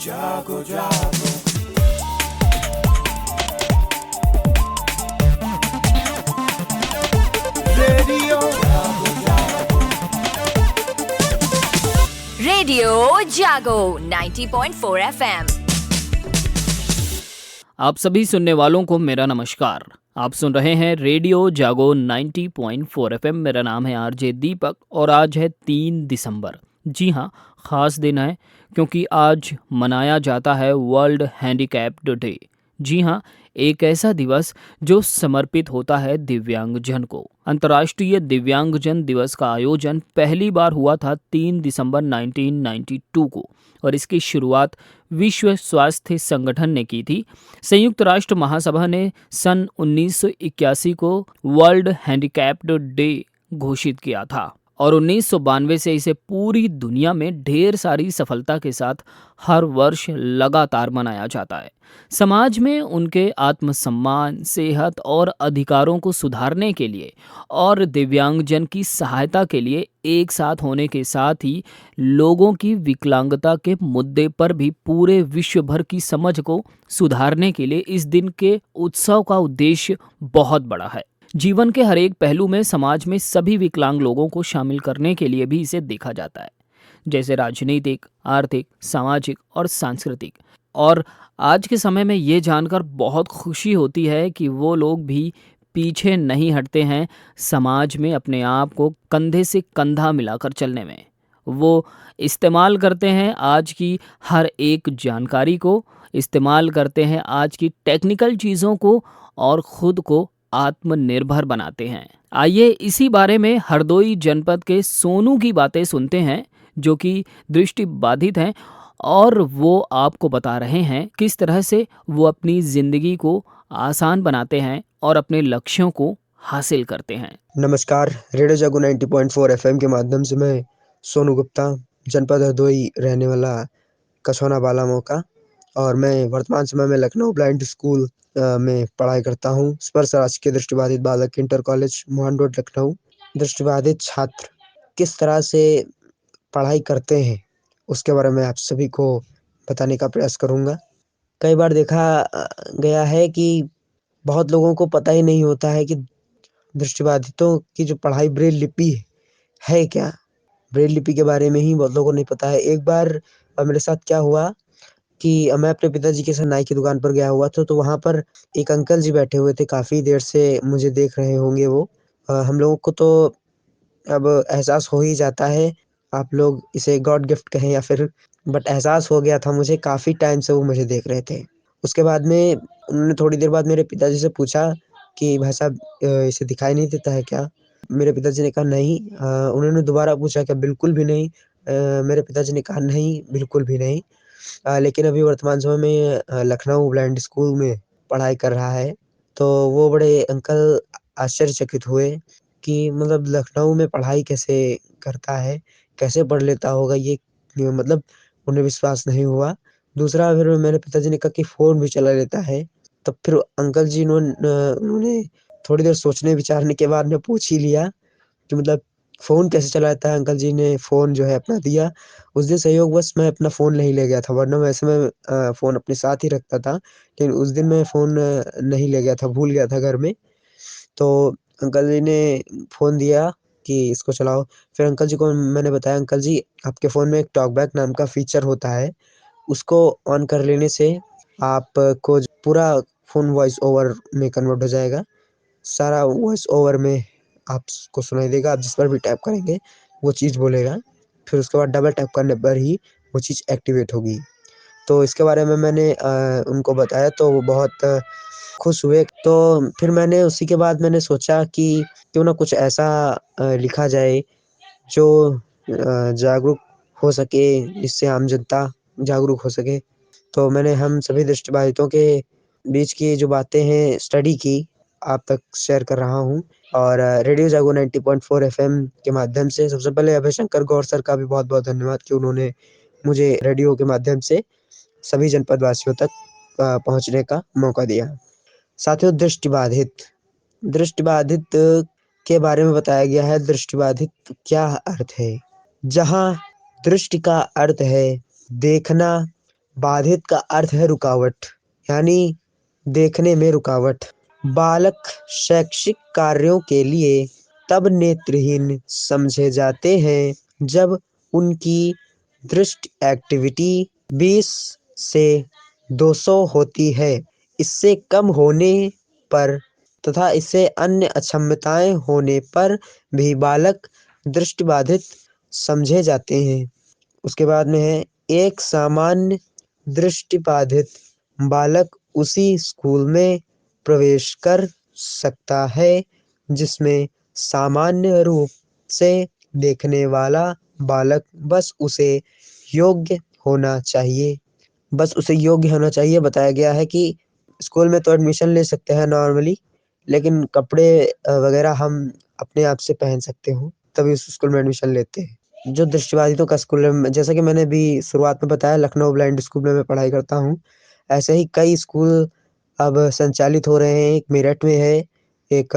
जागो जागो रेडियो जागो जागो रेडियो जागो 90.4 एफएम। आप सभी सुनने वालों को मेरा नमस्कार। आप सुन रहे हैं रेडियो जागो 90.4 एफएम। मेरा नाम है आरजे दीपक और आज है 3 दिसंबर। जी हाँ, ख़ास दिन है क्योंकि आज मनाया जाता है वर्ल्ड हैंडीकैप्ड डे। जी हाँ, एक ऐसा दिवस जो समर्पित होता है दिव्यांगजन को। अंतर्राष्ट्रीय दिव्यांगजन दिवस का आयोजन पहली बार हुआ था 3 दिसंबर 1992 को और इसकी शुरुआत विश्व स्वास्थ्य संगठन ने की थी। संयुक्त राष्ट्र महासभा ने सन 1981 को वर्ल्ड हैंडीकैप्ड डे घोषित किया था और 1992 से इसे पूरी दुनिया में ढेर सारी सफलता के साथ हर वर्ष लगातार मनाया जाता है। समाज में उनके आत्मसम्मान, सेहत और अधिकारों को सुधारने के लिए और दिव्यांगजन की सहायता के लिए एक साथ होने के साथ ही लोगों की विकलांगता के मुद्दे पर भी पूरे विश्व भर की समझ को सुधारने के लिए इस दिन के उत्सव का उद्देश्य बहुत बड़ा है। जीवन के हर एक पहलू में समाज में सभी विकलांग लोगों को शामिल करने के लिए भी इसे देखा जाता है, जैसे राजनीतिक, आर्थिक, सामाजिक और सांस्कृतिक। और आज के समय में ये जानकर बहुत खुशी होती है कि वो लोग भी पीछे नहीं हटते हैं समाज में अपने आप को कंधे से कंधा मिलाकर चलने में। वो इस्तेमाल करते हैं आज की हर एक जानकारी को, इस्तेमाल करते हैं आज की टेक्निकल चीज़ों को और ख़ुद को आत्मनिर्भर बनाते हैं। आइए इसी बारे में हरदोई जनपद के सोनू की बातें सुनते हैं, जो कि दृष्टि बाधित हैं और वो आपको बता रहे हैं किस तरह से वो अपनी ज़िंदगी को आसान बनाते हैं और अपने लक्ष्यों को हासिल करते हैं। नमस्कार, रेडियो जागो 90.4 एफएम के माध्यम से मैं सोनू गुप्ता, जनपद हरदोई रहने वाला कसौना बालामऊ का, और मैं वर्तमान समय में लखनऊ ब्लाइंड स्कूल में पढ़ाई करता हूँ। स्पर्श राजकीय दृष्टिबाधित बालक inter college Mohan road Lucknow. दृष्टिबाधित छात्र किस तरह से पढ़ाई करते हैं उसके बारे में आप सभी को बताने का प्रयास करूँगा। कई बार देखा गया है कि बहुत लोगों को पता ही नहीं होता है कि दृष्टिबाधितों की जो पढ़ाई ब्रेल लिपि है क्या। ब्रेल लिपि के बारे में ही बहुत लोगों को नहीं पता है। एक बार मेरे साथ क्या हुआ कि मैं अपने पिताजी के साथ नाई की दुकान पर गया हुआ था, तो वहाँ पर एक अंकल जी बैठे हुए थे, काफ़ी देर से मुझे देख रहे होंगे वो। हम लोगों को तो अब एहसास हो ही जाता है, आप लोग इसे गॉड गिफ्ट कहें या फिर, बट एहसास हो गया था मुझे, काफ़ी टाइम से वो मुझे देख रहे थे। उसके बाद में उन्होंने थोड़ी देर बाद मेरे पिताजी से पूछा कि भाई साहब इसे दिखाई नहीं देता है क्या? मेरे पिताजी ने कहा नहीं। उन्होंने दोबारा पूछा क्या? बिल्कुल भी नहीं। मेरे पिताजी ने कहा नहीं, बिल्कुल भी नहीं। लेकिन अभी वर्तमान समय में लखनऊ ब्लाइंड स्कूल में पढ़ाई कर रहा है। तो वो बड़े अंकल आश्चर्यचकित हुए कि मतलब लखनऊ में पढ़ाई कैसे करता है, कैसे पढ़ लेता होगा ये, मतलब उन्हें विश्वास नहीं हुआ। दूसरा फिर मेरे पिताजी ने कहा कि फ़ोन भी चला लेता है। तब फिर अंकल जी उन्होंने थोड़ी देर सोचने विचारने के बाद में पूछ ही लिया कि मतलब फ़ोन कैसे चलाता है। अंकल जी ने फ़ोन जो है अपना दिया। उस दिन संयोगवश मैं अपना फ़ोन नहीं ले गया था, वरना वैसे मैं फ़ोन अपने साथ ही रखता था। लेकिन उस दिन मैं फ़ोन नहीं ले गया था, भूल गया था घर में। तो अंकल जी ने फ़ोन दिया कि इसको चलाओ। फिर अंकल जी को मैंने बताया, अंकल जी आपके फ़ोन में एक टॉकबैक नाम का फ़ीचर होता है, उसको ऑन कर लेने से आपको पूरा फ़ोन वॉइस ओवर में कन्वर्ट हो जाएगा। सारा वॉइस ओवर में आपको सुनाई देगा। आप जिस पर भी टैप करेंगे वो चीज़ बोलेगा। फिर उसके बाद डबल टैप करने पर ही वो चीज़ एक्टिवेट होगी। तो इसके बारे में मैंने उनको बताया तो वो बहुत खुश हुए। तो फिर मैंने उसी के बाद मैंने सोचा कि क्यों ना कुछ ऐसा लिखा जाए जो जागरूक हो सके, जिससे आम जनता जागरूक हो सके। तो मैंने हम सभी दृष्टिबाधितों के बीच की जो बातें हैं स्टडी की, आप तक शेयर कर रहा हूँ। और रेडियो जागो 90.4 एफएम के माध्यम से सबसे पहले अभय शंकर गौर सर का भी बहुत बहुत धन्यवाद कि उन्होंने मुझे रेडियो के माध्यम से सभी जनपद वासियों तक पहुँचने का मौका दिया। साथियों, दृष्टिबाधित के बारे में बताया गया है। दृष्टिबाधित क्या अर्थ है? जहाँ दृष्टि का अर्थ है देखना, बाधित का अर्थ है रुकावट, यानी देखने में रुकावट। बालक शैक्षिक कार्यों के लिए तब नेत्रहीन समझे जाते हैं जब उनकी दृष्टि एक्टिविटी 20 से 200 होती है। इससे कम होने पर तथा इससे अन्य अक्षमताएं होने पर भी बालक दृष्टिबाधित समझे जाते हैं। उसके बाद में है एक सामान्य दृष्टिबाधित बालक उसी स्कूल में प्रवेश कर सकता है जिसमें सामान्य रूप से देखने वाला बालक बस उसे योग्य होना चाहिए। बताया गया है कि स्कूल में तो एडमिशन ले सकते हैं नॉर्मली, लेकिन कपड़े वगैरह हम अपने आप से पहन सकते हो तभी उस स्कूल में एडमिशन लेते हैं। जो दृष्टिबाधितों का स्कूल है, जैसा कि मैंने भी शुरुआत में बताया, लखनऊ ब्लाइंड स्कूल में मैं पढ़ाई करता हूँ। ऐसे ही कई स्कूल अब संचालित हो रहे हैं। एक मेरठ में है, एक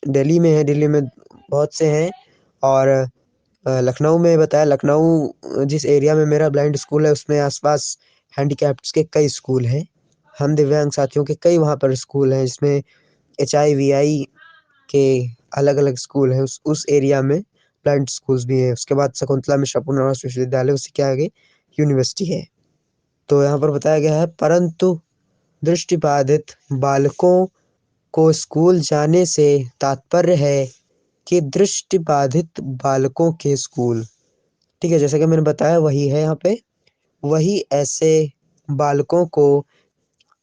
दिल्ली में है, दिल्ली में बहुत से हैं, और लखनऊ में बताया। लखनऊ जिस एरिया में मेरा ब्लाइंड स्कूल है उसमें आसपास हैंडीकैप्ड्स के कई स्कूल हैं। हम दिव्यांग साथियों के कई वहाँ पर स्कूल हैं, जिसमें HIVI के अलग-अलग स्कूल हैं। उस एरिया में ब्लाइंड स्कूल्स भी हैं। उसके बाद शकुंतला मिश्रा पुनर्वास विश्वविद्यालय, उसी के आगे यूनिवर्सिटी है। तो यहाँ पर बताया गया है, परंतु दृष्टिबाधित बालकों को स्कूल जाने से तात्पर्य है कि दृष्टिबाधित बालकों के स्कूल, ठीक है, जैसा कि मैंने बताया वही है यहाँ पे। वही ऐसे बालकों को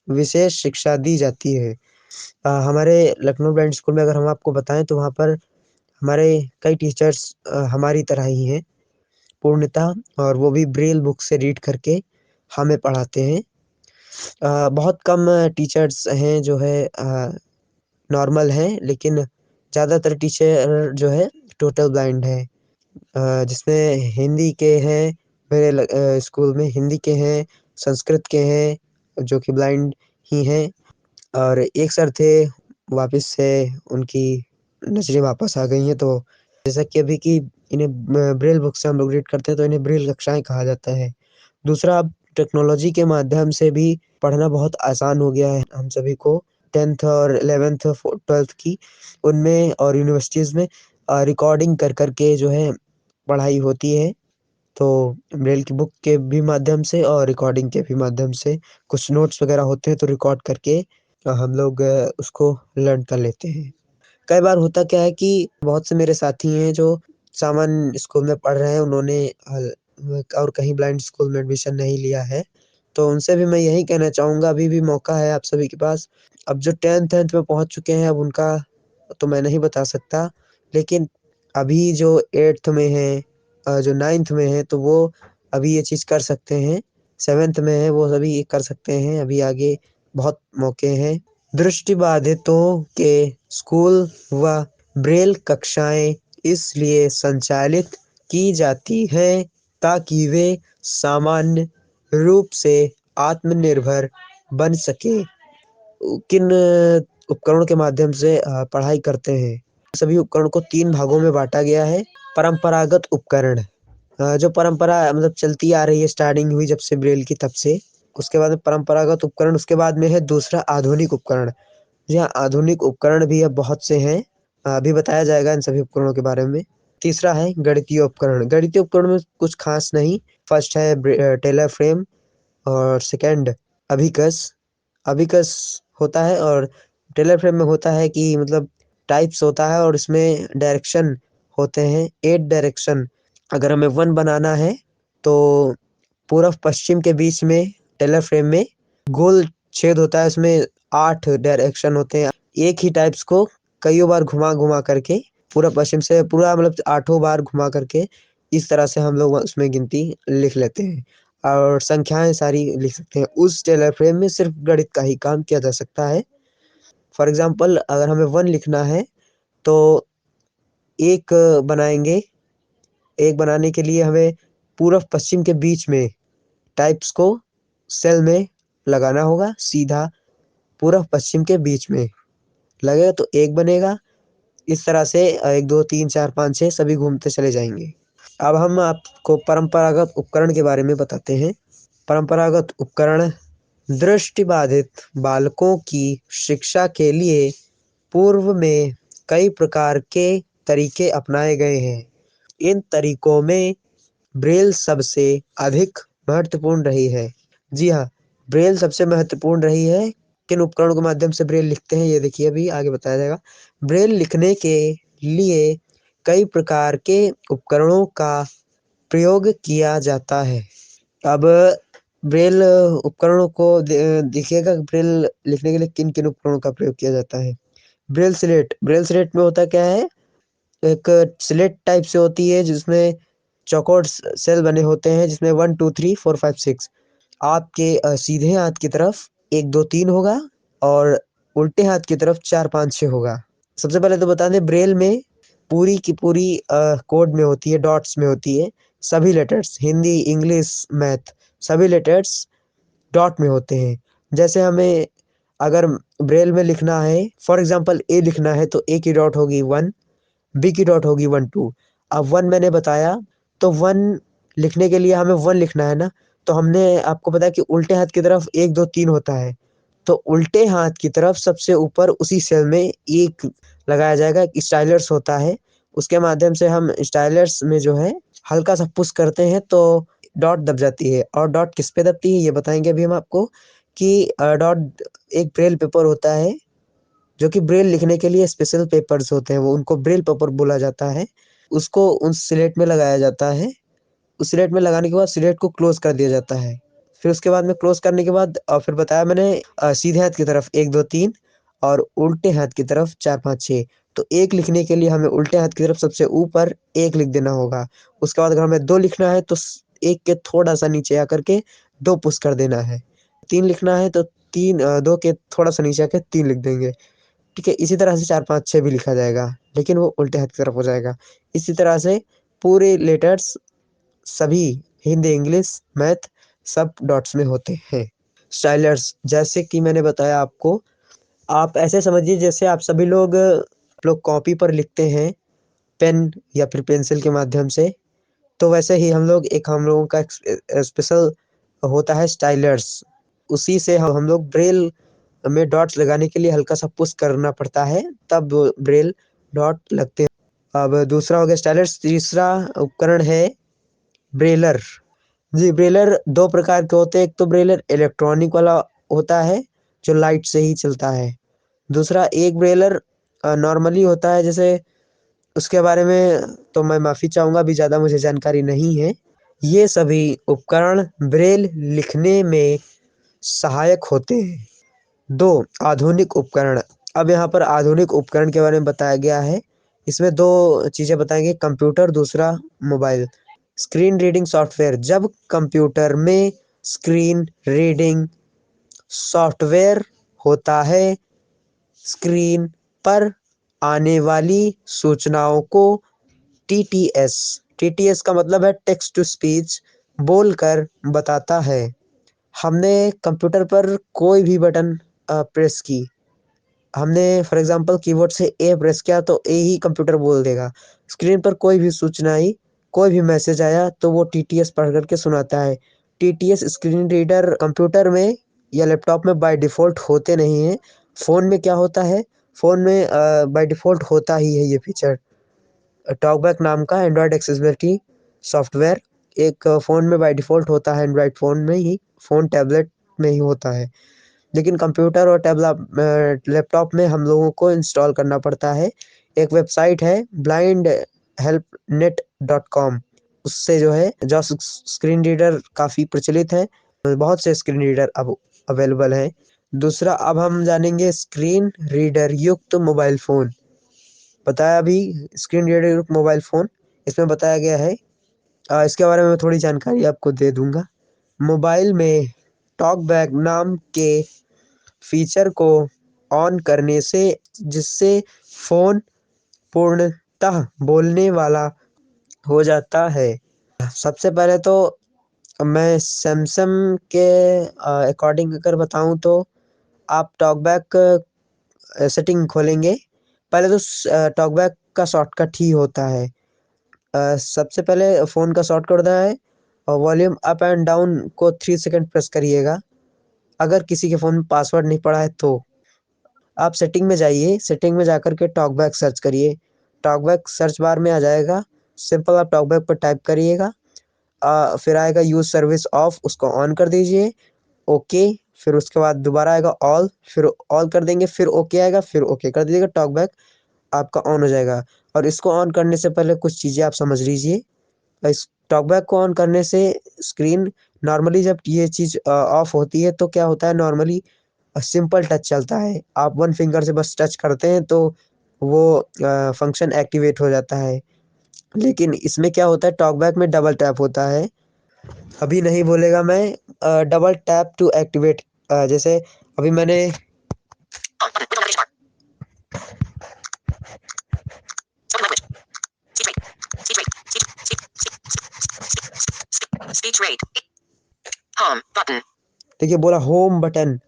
विशेष शिक्षा दी जाती है। हमारे लखनऊ ब्लाइंड स्कूल में अगर हम आपको बताएं तो वहाँ पर हमारे कई टीचर्स हमारी तरह ही हैं पूर्णतः, और वो भी ब्रेल बुक से रीड करके हमें पढ़ाते हैं। बहुत कम टीचर्स हैं जो है नॉर्मल हैं, लेकिन ज़्यादातर टीचर जो है टोटल ब्लाइंड है। जिसमें हिंदी के हैं, मेरे स्कूल में हिंदी के हैं, संस्कृत के हैं जो कि ब्लाइंड ही हैं, और एक सर थे, वापस से उनकी नजरें वापस आ गई हैं। तो जैसा कि अभी कि इन्हें ब्रेल बुक से हम लोग रीड करते हैं तो इन्हें ब्रेल कक्षाएं कहा जाता है। दूसरा, अब टेक्नोलॉजी के माध्यम से भी पढ़ना बहुत आसान हो गया है हम सभी को। 10th और 11th 12th की उनमें और यूनिवर्सिटीज़ में रिकॉर्डिंग कर करके जो है पढ़ाई होती है। तो ब्रेल की बुक के भी माध्यम से और रिकॉर्डिंग के भी माध्यम से कुछ नोट्स वगैरह होते हैं तो रिकॉर्ड करके हम लोग उसको लर्न कर लेते हैं। कई बार होता क्या है कि बहुत से मेरे साथी हैं जो सामान्य स्कूल में पढ़ रहे हैं, उन्होंने और कहीं ब्लाइंड स्कूल में एडमिशन नहीं लिया है, तो उनसे भी मैं यही कहना चाहूँगा, अभी भी मौका है आप सभी के पास। अब जो 10th में पहुँच चुके हैं, अब उनका तो मैं नहीं बता सकता, लेकिन अभी जो 8th में है, जो 9th में है, तो वो अभी ये चीज़ कर सकते हैं। 7th में है, वो सभी ये कर सकते हैं। अभी आगे बहुत मौके हैं। दृष्टिबाधितों के स्कूल व ब्रेल कक्षाएं इसलिए संचालित की जाती हैं ताकि वे सामान्य रूप से आत्मनिर्भर बन सके। किन उपकरणों के माध्यम से पढ़ाई करते हैं? सभी उपकरण को 3 भागों में बांटा गया है। परंपरागत उपकरण, जो परंपरा मतलब चलती आ रही है, स्टार्टिंग हुई जब से ब्रेल की, तब से। उसके बाद में परंपरागत उपकरण, उसके बाद में है दूसरा आधुनिक उपकरण। जी हाँ, आधुनिक उपकरण भी अब बहुत से हैं, अभी बताया जाएगा इन सभी उपकरणों के बारे में। तीसरा है गणितीय उपकरण। गणितीय उपकरण में कुछ खास नहीं। फर्स्ट है टेलर फ्रेम, और सेकंड अभिकस। अभिकस होता है, और टेलर फ्रेम में होता है कि मतलब टाइप्स होता है, और इसमें डायरेक्शन होते हैं, 8 डायरेक्शन। अगर हमें 1 बनाना है तो पूर्व पश्चिम के बीच में टेलर फ्रेम में गोल छेद होता है, उसमें 8 डायरेक्शन होते हैं। एक ही टाइप्स को कई बार घुमा करके पूरा पश्चिम से पूरा मतलब 8 बार घुमा करके इस तरह से हम लोग उसमें गिनती लिख लेते हैं, और संख्याएं सारी लिख सकते हैं। उस टेलर फ्रेम में सिर्फ गणित का ही काम किया जा सकता है। फॉर एग्जाम्पल, अगर हमें 1 लिखना है तो एक बनाएंगे। एक बनाने के लिए हमें पूर्व पश्चिम के बीच में टाइप्स को सेल में लगाना होगा, सीधा पूर्व पश्चिम के बीच में लगेगा तो एक बनेगा। इस तरह से 1 2 3 4 5 6 सभी घूमते चले जाएंगे। अब हम आपको परंपरागत उपकरण के बारे में बताते हैं। परंपरागत उपकरण दृष्टिबाधित बालकों की शिक्षा के लिए पूर्व में कई प्रकार के तरीके अपनाए गए हैं। इन तरीकों में ब्रेल सबसे अधिक महत्वपूर्ण रही है। जी हाँ, ब्रेल सबसे महत्वपूर्ण रही है। किन उपकरणों के माध्यम से ब्रेल लिखते हैं ये देखिए अभी आगे बताया जाएगा। ब्रेल लिखने के लिए कई प्रकार के उपकरणों का प्रयोग किया जाता है। अब ब्रेल उपकरणों को देखिएगा, ब्रेल लिखने के लिए किन किन उपकरणों का प्रयोग किया जाता है। ब्रेल स्लेट में होता क्या है, एक स्लेट टाइप से होती है जिसमें चौकोर सेल बने होते हैं, जिसमें 1 2 3 4 5 6 आपके सीधे हाथ की तरफ 1 2 3 होगा और उल्टे हाथ की तरफ 4 5 6 होगा। सबसे पहले तो बता दें, ब्रेल में पूरी की पूरी कोड में होती है, डॉट्स में होती है। सभी लेटर्स, हिंदी, इंग्लिश, मैथ, सभी लेटर्स डॉट में होते हैं। जैसे हमें अगर ब्रेल में लिखना है, फॉर एग्जांपल ए लिखना है, तो ए की डॉट होगी 1, बी की डॉट होगी 1 2। अब 1 मैंने बताया, तो 1 लिखने के लिए हमें 1 लिखना है ना, तो हमने आपको बताया कि उल्टे हाथ की तरफ 1 2 3 होता है, तो उल्टे हाथ की तरफ सबसे ऊपर उसी सेल में 1 लगाया जाएगा। एक स्टाइलर्स होता है, उसके माध्यम से हम स्टाइलर्स में जो है हल्का सा पुश करते हैं तो डॉट दब जाती है। और डॉट किस पे दबती है ये बताएंगे अभी हम आपको कि डॉट एक ब्रेल पेपर होता है जो कि ब्रेल लिखने के लिए स्पेशल पेपर्स होते हैं, वो उनको ब्रेल पेपर बोला जाता है। उसको उस स्लेट में लगाया जाता है। उस स्लेट में लगाने के बाद स्लेट को क्लोज कर दिया जाता है। फिर उसके बाद में क्लोज करने के बाद फिर बताया मैंने सीधे हाथ की तरफ 1 2 3 और उल्टे हाथ की तरफ 4 5 6। तो 1 लिखने के लिए हमें उल्टे हाथ की तरफ सबसे ऊपर 1 लिख देना होगा। उसके बाद अगर हमें 2 लिखना है तो 1 के थोड़ा सा नीचे आकर के 2 पुश कर देना है। 3 लिखना है तो 2 के थोड़ा सा नीचे आकर 3 लिख देंगे। ठीक है, इसी तरह से 4 5 6 भी लिखा जाएगा, लेकिन वो उल्टे हाथ की तरफ हो जाएगा। इसी तरह से पूरे लेटर्स सभी हिंदी, इंग्लिश, मैथ सब डॉट्स में होते हैं। स्टाइलर्स जैसे कि मैंने बताया आपको, आप ऐसे समझिए जैसे आप सभी लोग कॉपी पर लिखते हैं पेन या फिर पेंसिल के माध्यम से, तो वैसे ही हम लोगों का स्पेशल होता है स्टाइलर्स। उसी से हम लोग ब्रेल में डॉट्स लगाने के लिए हल्का सा पुश करना पड़ता है, तब ब्रेल डॉट लगते हैं। अब दूसरा हो गया स्टाइलर्स। तीसरा उपकरण है ब्रेलर। जी, ब्रेलर 2 प्रकार के होते हैं। एक तो ब्रेलर इलेक्ट्रॉनिक वाला होता है जो लाइट से ही चलता है। दूसरा एक ब्रेलर नॉर्मली होता है, जैसे उसके बारे में तो मैं माफ़ी चाहूँगा, अभी ज़्यादा मुझे जानकारी नहीं है। ये सभी उपकरण ब्रेल लिखने में सहायक होते हैं। 2 आधुनिक उपकरण। अब यहाँ पर आधुनिक उपकरण के बारे में बताया गया है। इसमें 2 चीज़ें बताएंगे, कंप्यूटर, दूसरा मोबाइल। Screen reading software. जब कंप्यूटर में स्क्रीन रीडिंग सॉफ्टवेयर होता है, स्क्रीन पर आने वाली सूचनाओं को टीटीएस, टीटीएस का मतलब है टेक्स्ट टू स्पीच, बोलकर बताता है। हमने कंप्यूटर पर कोई भी बटन प्रेस की, हमने फॉर एग्जांपल कीबोर्ड से ए प्रेस किया तो ए ही कंप्यूटर बोल देगा। स्क्रीन पर कोई भी सूचना आई, कोई भी मैसेज आया तो वो टीटीएस पढ़ करके सुनाता है। टीटीएस स्क्रीन रीडर कंप्यूटर में या लैपटॉप में बाय डिफ़ॉल्ट होते नहीं हैं। फ़ोन में क्या होता है, फ़ोन में बाय डिफ़ॉल्ट होता ही है ये फीचर। टॉकबैक नाम का एंड्रॉयड एक्सेसिबिलिटी सॉफ्टवेयर एक फ़ोन में बाय डिफ़ॉल्ट होता है, एंड्रॉयड फ़ोन में ही, फ़ोन टैबलेट में ही होता है। लेकिन कंप्यूटर और लैपटॉप में हम लोगों को इंस्टॉल करना पड़ता है। एक वेबसाइट है blindhelpnet.com, उससे जो है जो स्क्रीन रीडर काफ़ी प्रचलित है, बहुत से स्क्रीन रीडर अब अवेलेबल हैं। दूसरा अब हम जानेंगे स्क्रीन रीडर युक्त मोबाइल फ़ोन। बताया अभी स्क्रीन रीडर युक्त मोबाइल फ़ोन, इसमें बताया गया है। इसके बारे में मैं थोड़ी जानकारी आपको दे दूंगा। मोबाइल में टॉकबैक नाम के फीचर को ऑन करने से, जिससे फ़ोन पूर्णतः बोलने वाला हो जाता है। सबसे पहले तो मैं सैमसंग के अकॉर्डिंग अगर बताऊं तो आप टॉकबैक सेटिंग खोलेंगे। पहले तो टॉकबैक का शॉर्टकट ही होता है। सबसे पहले फ़ोन का शॉर्टकट होता है और वॉल्यूम अप एंड डाउन को 3 सेकंड प्रेस करिएगा। अगर किसी के फ़ोन में पासवर्ड नहीं पड़ा है तो आप सेटिंग में जाइए, सेटिंग में जाकर के टॉकबैक सर्च करिए। टॉकबैक सर्च बार में आ जाएगा, सिंपल आप टॉकबैक पर टाइप करिएगा। फिर आएगा यूज़ सर्विस ऑफ, उसको ऑन कर दीजिए। ओके, फिर उसके बाद दोबारा आएगा ऑल, फिर ऑल कर देंगे, फिर ओके आएगा, फिर ओके कर दीजिएगा। टॉकबैक आपका ऑन हो जाएगा। और इसको ऑन करने से पहले कुछ चीज़ें आप समझ लीजिए। इस टॉकबैक को ऑन करने से स्क्रीन नॉर्मली जब ये चीज़ ऑफ होती है तो क्या होता है, नॉर्मली सिंपल टच चलता है। आप वन फिंगर से बस टच करते हैं तो वो फंक्शन एक्टिवेट हो जाता है। लेकिन इसमें क्या होता है, टॉकबैक में डबल टैप होता है। अभी नहीं बोलेगा मैं, डबल टैप टू एक्टिवेट। जैसे अभी मैंने Speech rate. Home button. देखिए बोला होम बटन।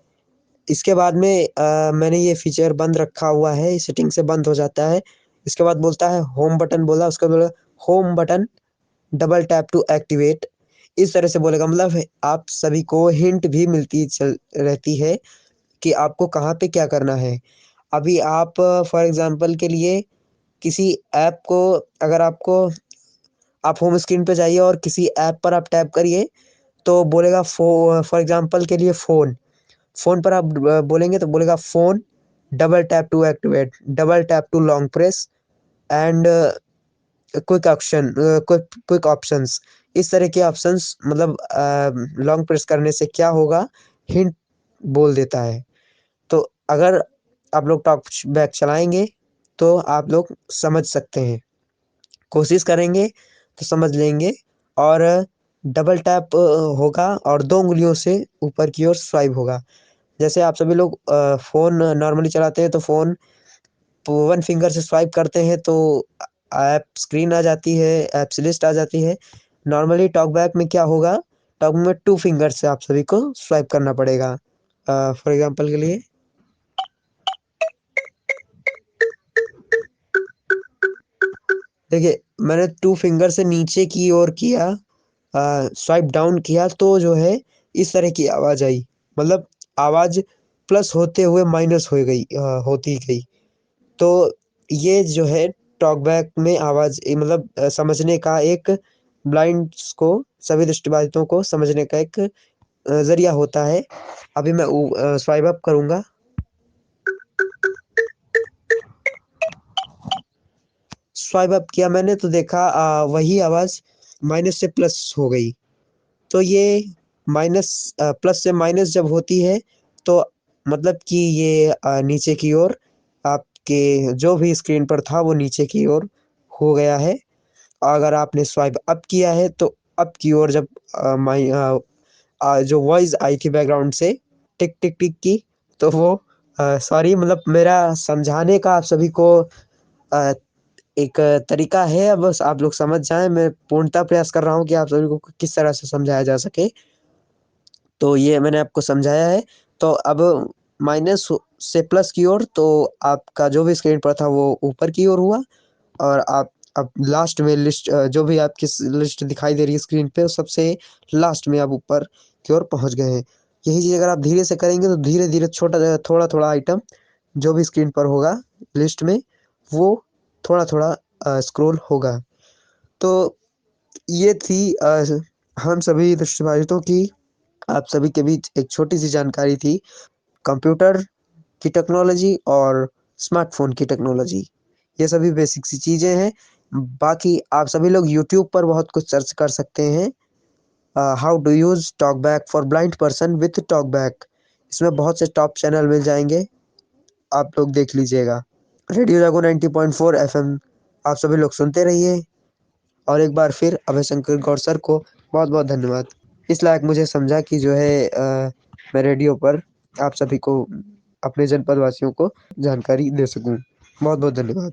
इसके बाद में मैंने ये फीचर बंद रखा हुआ है, सेटिंग से बंद हो जाता है। इसके बाद बोलता है होम बटन, बोला उसके बाद बोला home button double tap to activate. इस तरह से बोलेगा, मतलब आप सभी को हिंट भी मिलती चल रहती है कि आपको कहाँ पे क्या करना है। अभी आप फॉर एग्जांपल के लिए किसी ऐप को, अगर आपको, आप होम स्क्रीन पे जाइए और किसी ऐप पर आप टैप करिए तो बोलेगा फॉर एग्जांपल के लिए फ़ोन। फ़ोन पर आप बोलेंगे तो बोलेगा phone double tap to activate, double tap to long press and quick options. इस तरह के ऑप्शंस, मतलब लॉन्ग प्रेस करने से क्या होगा, हिंट बोल देता है। तो अगर आप लोग टॉक बैक चलाएँगे तो आप लोग समझ सकते हैं। कोशिश करेंगे तो समझ लेंगे। और डबल टैप होगा और 2 उँगलियों से ऊपर की ओर स्वाइप होगा। जैसे आप सभी लोग फ़ोन नॉर्मली चलाते हैं तो फ़ोन वन फिंगर से स्वाइप करते हैं तो ऐप स्क्रीन आ जाती है, ऐप्स लिस्ट आ जाती है। नॉर्मली टॉकबैक में क्या होगा, टॉक में 2 फिंगर से आप सभी को स्वाइप करना पड़ेगा। फॉर एग्जांपल के लिए देखिए, मैंने 2 फिंगर से नीचे की ओर किया, स्वाइप डाउन किया तो जो है इस तरह की आवाज़ आई। मतलब आवाज़ प्लस होते हुए माइनस हो गई, होती गई। तो ये जो है टॉकबैक में आवाज़ मतलब समझने का एक, ब्लाइंड्स को, सभी दृष्टिबाधितों को समझने का एक ज़रिया होता है। अभी मैं स्वाइप अप करूँगा। स्वाइप अप किया मैंने तो देखा वही आवाज़ माइनस से प्लस हो गई। तो ये प्लस से माइनस जब होती है तो मतलब कि ये नीचे की ओर, आपके जो भी स्क्रीन पर था वो नीचे की ओर हो गया है। अगर आपने स्वाइप अप किया है तो अप की ओर जब जो वॉइस आई थी बैकग्राउंड से टिक टिक टिक की, तो वो सॉरी, मतलब मेरा समझाने का आप सभी को अ, एक तरीका है। अब बस आप लोग समझ जाएँ, मैं पूर्णतः प्रयास कर रहा हूँ कि आप सभी को किस तरह से समझाया जा सके। तो ये मैंने आपको समझाया है। तो अब माइनस से प्लस की ओर, तो आपका जो भी स्क्रीन पर था वो ऊपर की ओर हुआ। और आप अब लास्ट में लिस्ट, जो भी आपकी लिस्ट दिखाई दे रही है स्क्रीन पे, सबसे लास्ट में आप ऊपर की ओर पहुँच गए हैं। यही चीज़ अगर आप धीरे से करेंगे तो धीरे-धीरे छोटा थोड़ा-थोड़ा आइटम जो भी स्क्रीन पर होगा लिस्ट में, वो थोड़ा-थोड़ा स्क्रॉल होगा। तो ये थी हम सभी दृष्टिबाधितों की आप सभी के बीच एक छोटी-सी जानकारी थी, कंप्यूटर की टेक्नोलॉजी और स्मार्टफ़ोन की टेक्नोलॉजी। ये सभी बेसिक सी चीज़ें हैं। बाकी आप सभी लोग यूट्यूब पर बहुत कुछ सर्च कर सकते हैं। How to use TalkBack for blind person with TalkBack. इसमें बहुत से टॉप चैनल मिल जाएँगे, आप लोग देख लीजिएगा। रेडियो जागो 90.4 एफएम आप सभी लोग सुनते रहिए। और एक बार फिर अभय शंकर गौर सर को बहुत-बहुत धन्यवाद। इस लायक मुझे समझा कि जो है मैं रेडियो पर आप सभी को, अपने जनपद वासियों को जानकारी दे सकूँ। बहुत-बहुत धन्यवाद।